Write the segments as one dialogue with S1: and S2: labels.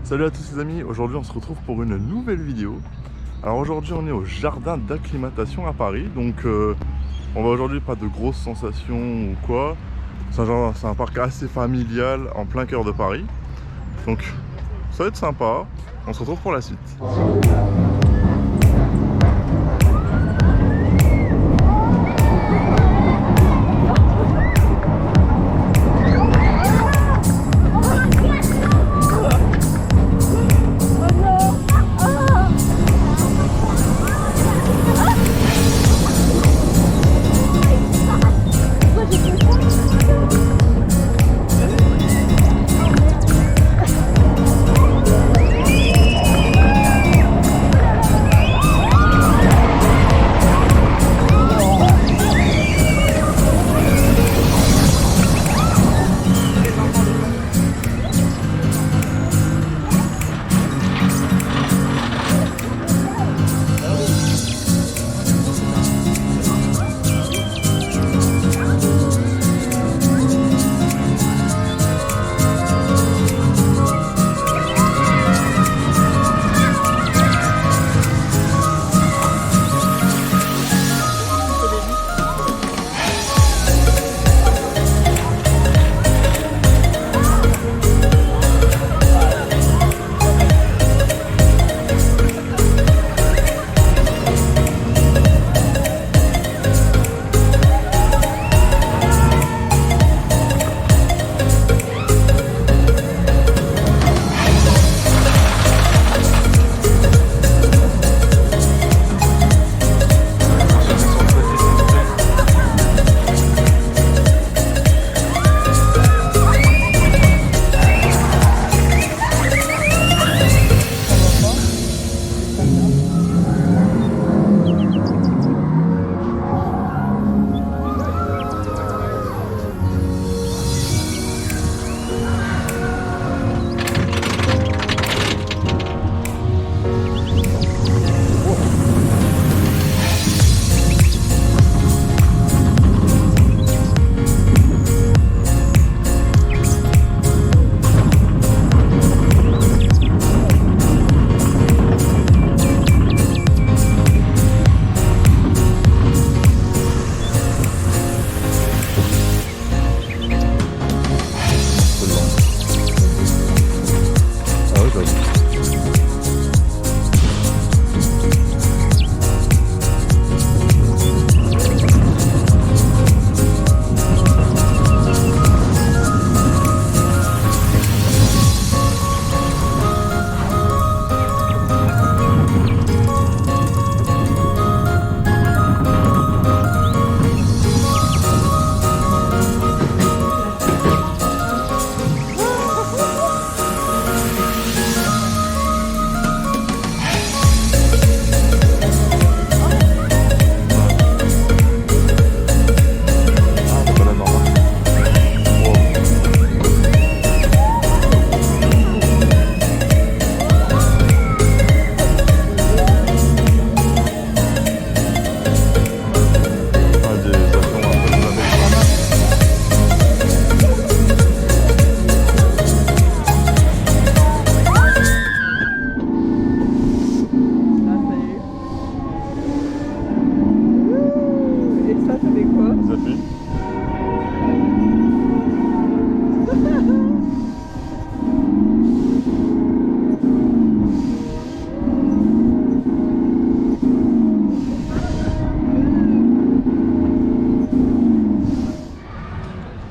S1: Salut à tous les amis, aujourd'hui on se retrouve pour une nouvelle vidéo. Alors aujourd'hui on est au jardin d'acclimatation à Paris, donc on va aujourd'hui pas de grosses sensations ou quoi. C'est un parc assez familial en plein cœur de Paris, donc ça va être sympa, on se retrouve pour la suite.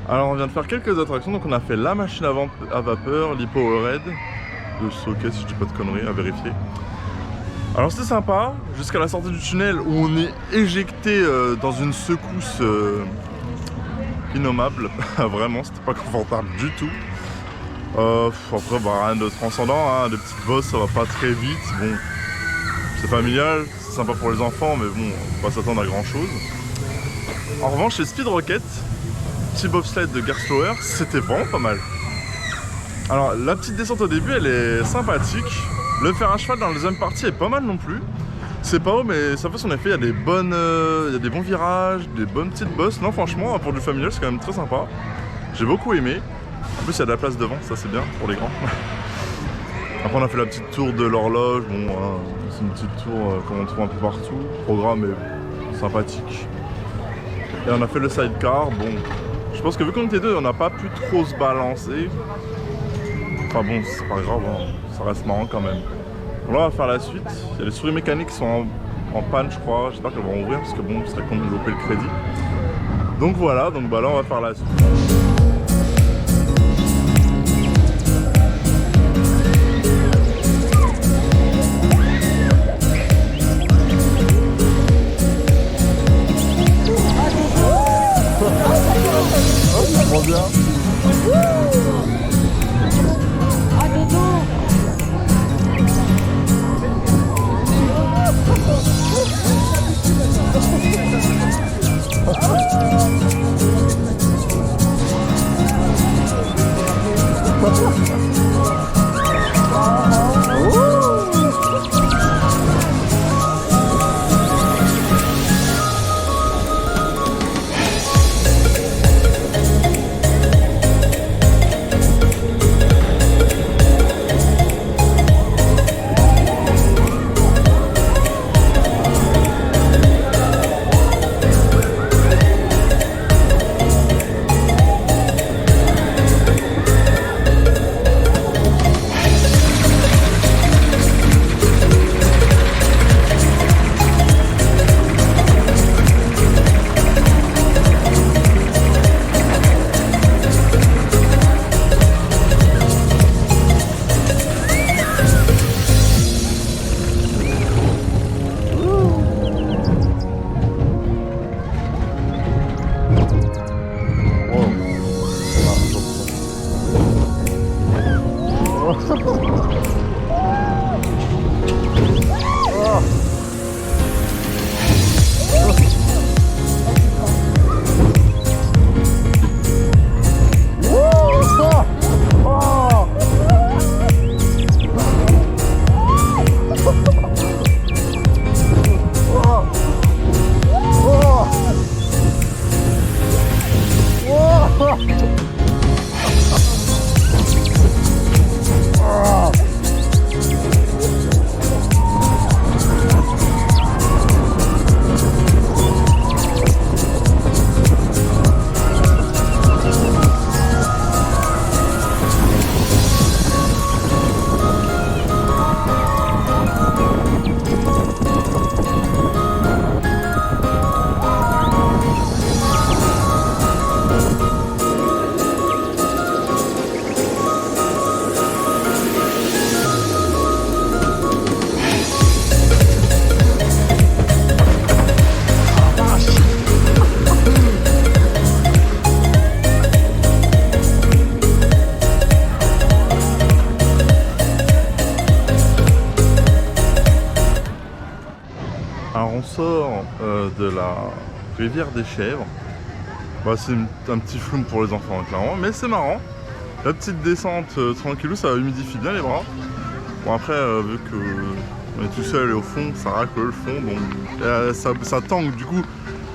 S1: Alors on vient de faire quelques attractions, donc on a fait la machine à vapeur, l'E-Powerade, le Socket si je dis pas de conneries, à vérifier. Alors c'était sympa, jusqu'à la sortie du tunnel où on est éjecté dans une secousse innommable, vraiment c'était pas confortable du tout. Après bah, rien de transcendant, hein. Les petites bosses ça va pas très vite, bon c'est familial, c'est sympa pour les enfants mais bon on va pas s'attendre à grand chose. En revanche chez Speed Rocket, petit bobsled de Gerstlauer, c'était vraiment pas mal. Alors la petite descente au début elle est sympathique. Le fer à cheval dans la deuxième partie est pas mal non plus. C'est pas haut mais ça fait son effet, il y a des bons virages, des bonnes petites bosses. Non franchement pour du familial c'est quand même très sympa. J'ai beaucoup aimé. En plus il y a de la place devant, ça c'est bien pour les grands. Après on a fait la petite tour de l'horloge, bon c'est une petite tour comme on trouve un peu partout. Le programme est sympathique. Et on a fait le sidecar, bon je pense que vu qu'on était deux on n'a pas pu trop se balancer. Enfin bon c'est pas grave, hein. Ça reste marrant quand même. Bon, là on va faire la suite, il y a les souris mécaniques qui sont en panne je crois, j'espère qu'elles vont ouvrir parce que bon ce serait con de louper le crédit. Donc voilà, donc bah là on va faire la suite. Trop bien. Alors on sort de la rivière des Chèvres. Bah, c'est un petit flume pour les enfants clairement, mais c'est marrant. La petite descente tranquillou, ça humidifie bien les bras. Bon après vu que on est tout seul et au fond, ça racle le fond, donc ça tangue, du coup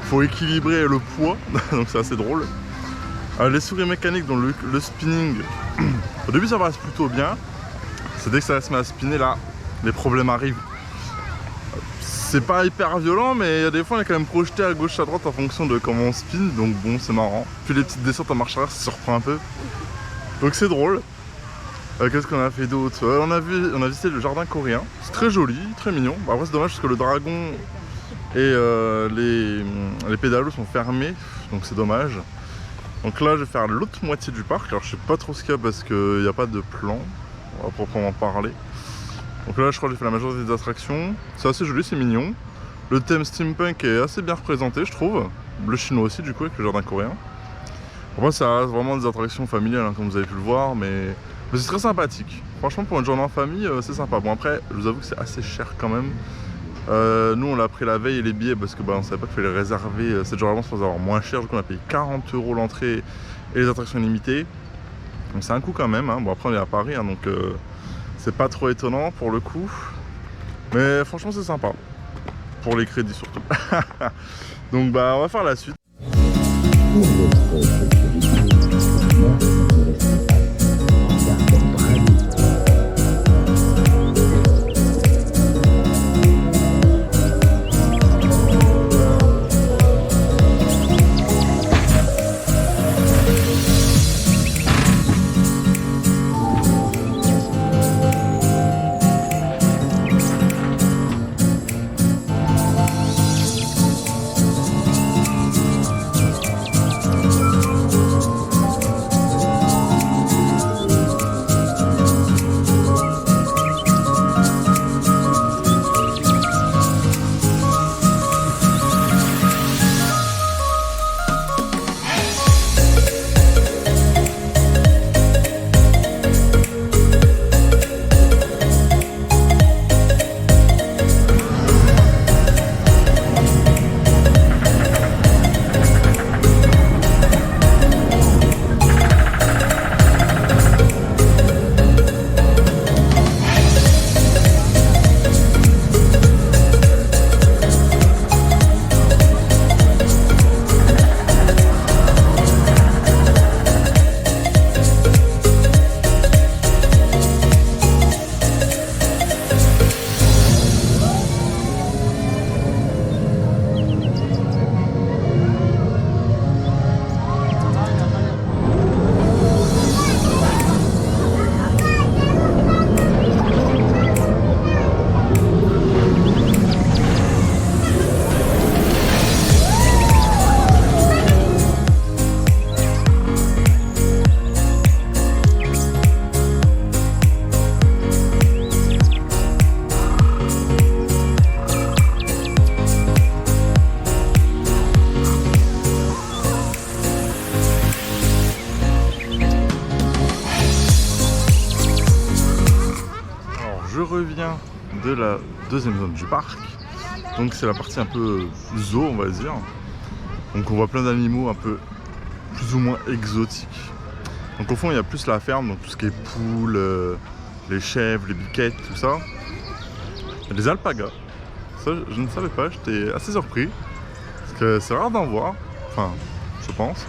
S1: faut équilibrer le poids, donc c'est assez drôle. Les souris mécaniques, dont le spinning, au début ça passe plutôt bien. C'est dès que ça se met à spinner là, les problèmes arrivent. C'est pas hyper violent, mais il y a des fois on est quand même projeté à gauche à droite en fonction de comment on spin, donc bon c'est marrant. Puis les petites descentes en marche arrière ça surprend un peu, donc c'est drôle. Qu'est-ce qu'on a fait d'autre? On a visité le jardin coréen, c'est très joli, très mignon. Bon, après c'est dommage parce que le dragon et les pédalos sont fermés, donc c'est dommage. Donc là je vais faire l'autre moitié du parc, alors je sais pas trop ce qu'il y a parce qu'il n'y a pas de plan, on va proprement parler. Donc là je crois que j'ai fait la majorité des attractions, c'est assez joli, c'est mignon. Le thème steampunk est assez bien représenté je trouve, le chinois aussi du coup avec le jardin coréen. Pour moi ça reste vraiment des attractions familiales hein, comme vous avez pu le voir, mais c'est très sympathique. Franchement pour une journée en famille c'est sympa. Bon après je vous avoue que c'est assez cher quand même. Nous on l'a pris la veille et les billets parce que on savait pas qu'il fallait les réserver 7 jours avant sans avoir moins cher. Du coup on a payé 40 € l'entrée et les attractions limitées. Donc c'est un coût quand même hein. Bon après on est à Paris hein, donc c'est pas trop étonnant pour le coup. Mais franchement c'est sympa. Pour les crédits surtout. Donc on va faire la suite. je reviens de la deuxième zone du parc. Donc c'est la partie un peu zoo, on va dire. Donc on voit plein d'animaux un peu plus ou moins exotiques. Donc au fond il y a plus la ferme, donc tout ce qui est poules, les chèvres, les biquettes, tout ça. Il y a des alpagas. Ça je ne savais pas, j'étais assez surpris. Parce que c'est rare d'en voir. Enfin, je pense.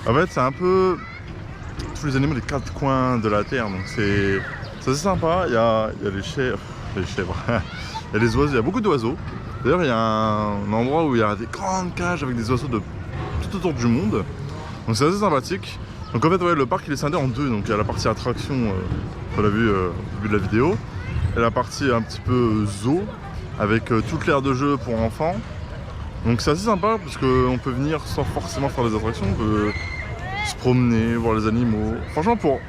S1: En fait c'est un peu tous les animaux des quatre coins de la terre. Donc c'est assez sympa. Il y a les chèvres. Il y a des oiseaux, il y a beaucoup d'oiseaux. D'ailleurs il y a un endroit où il y a des grandes cages avec des oiseaux de tout autour du monde. Donc c'est assez sympathique. Donc en fait ouais, le parc il est scindé en deux. Donc il y a la partie attraction qu'on a vu au début de la vidéo. Et la partie un petit peu zoo avec toute l'aire de jeu pour enfants. Donc c'est assez sympa parce qu'on peut venir sans forcément faire des attractions. On peut se promener, voir les animaux. Franchement pour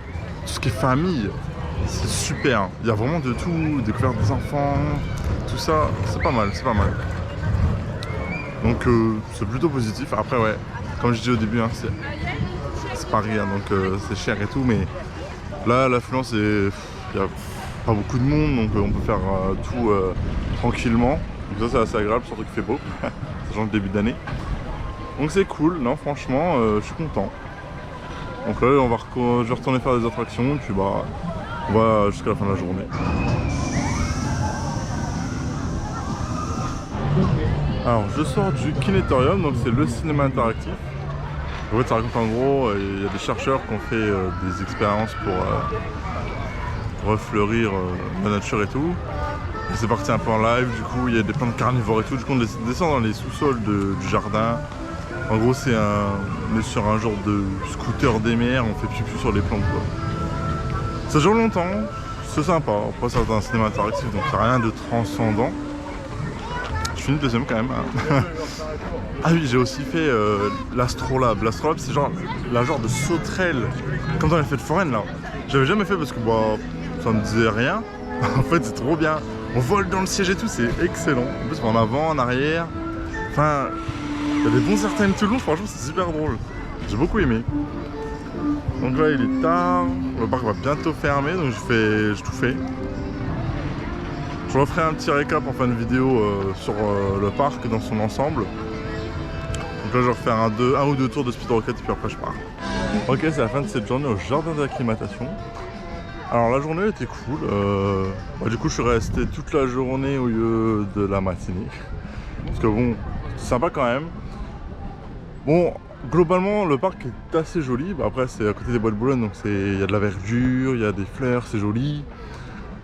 S1: tout ce qui est famille, c'est super. Il y a vraiment de tout, découvrir des enfants, tout ça, c'est pas mal, c'est pas mal. Donc c'est plutôt positif. Après ouais, comme je dis au début, hein, c'est pas rien, donc c'est cher et tout, mais là l'affluence est... Il n'y a pas beaucoup de monde, donc on peut faire tout tranquillement. Donc ça c'est assez agréable, surtout qu'il fait beau, sachant le début d'année. Donc c'est cool, non franchement, je suis content. Donc là je vais retourner faire des attractions, puis bah on va jusqu'à la fin de la journée. Alors je sors du Kinétorium, donc c'est le cinéma interactif. En fait ça raconte en gros, il y a des chercheurs qui ont fait des expériences pour refleurir la nature et tout. Et c'est parti un peu en live, du coup il y a des plantes carnivores et tout, du coup on descend dans les sous-sols du jardin. En gros on est sur un genre de scooter des mers, on fait pipi sur les plantes quoi. Ça dure longtemps, c'est sympa, après c'est un cinéma interactif donc c'est rien de transcendant. Je finis le deuxième quand même. Hein. Ah oui, j'ai aussi fait l'Astrolabe. L'Astrolabe c'est genre la genre de sauterelle, comme dans les fêtes foraines là. J'avais jamais fait parce que bah, ça me disait rien. En fait c'est trop bien. On vole dans le siège et tout, c'est excellent. En plus en avant, en arrière. Enfin, il y a des bons certaines tout le long, franchement c'est super drôle. J'ai beaucoup aimé. Donc là il est tard, le parc va bientôt fermer, donc j'ai tout fait. Je referai un petit récap en fin de vidéo sur le parc dans son ensemble. Donc là je vais refaire un ou deux tours de speed rocket et puis après je pars. Ok, c'est la fin de cette journée au jardin d'acclimatation. Alors la journée était cool. Du coup je suis resté toute la journée au lieu de la matinée. Parce que bon, c'est sympa quand même. Bon, globalement le parc est assez joli. Bah, après c'est à côté des bois de Boulogne, donc il y a de la verdure, il y a des fleurs, c'est joli.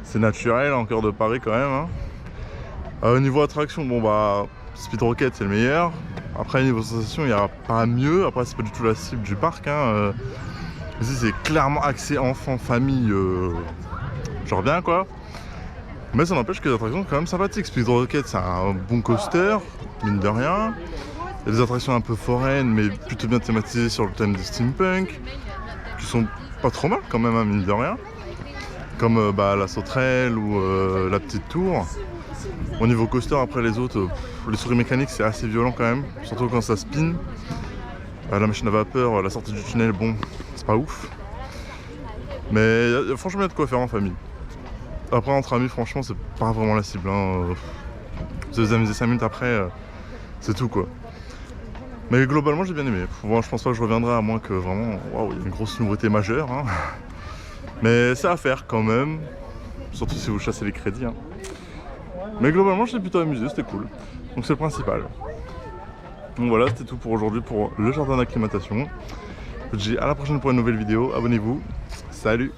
S1: C'est naturel en cœur de Paris quand même. Hein. Au niveau attraction, bon bah Speed Rocket c'est le meilleur. Après niveau sensation il n'y a pas mieux. Après c'est pas du tout la cible du parc. Hein. Ici c'est clairement axé enfant, famille, genre bien quoi. Mais ça n'empêche que les attractions sont quand même sympathiques. Speed Rocket c'est un bon coaster, mine de rien. Il y a des attractions un peu foraines mais plutôt bien thématisées sur le thème du steampunk. Qui sont pas trop mal quand même, hein, mine de rien. Comme la sauterelle ou la petite tour. Au niveau coaster, après les autres, les souris mécaniques c'est assez violent quand même, surtout quand ça spin. La machine à vapeur, la sortie du tunnel, bon, c'est pas ouf. Mais franchement, il y a de quoi faire en famille. Après, entre amis, franchement, c'est pas vraiment la cible. Hein. Vous vous amusez 5 minutes après, c'est tout quoi. Mais globalement, j'ai bien aimé. Bon, je pense pas que je reviendrai à moins que vraiment, waouh, il y a une grosse nouveauté majeure. Hein. Mais c'est à faire quand même, surtout si vous chassez les crédits. Hein. Mais globalement, j'ai plutôt amusé, c'était cool. Donc c'est le principal. Donc voilà, c'était tout pour aujourd'hui pour le jardin d'acclimatation. Je vous dis à la prochaine pour une nouvelle vidéo. Abonnez-vous. Salut!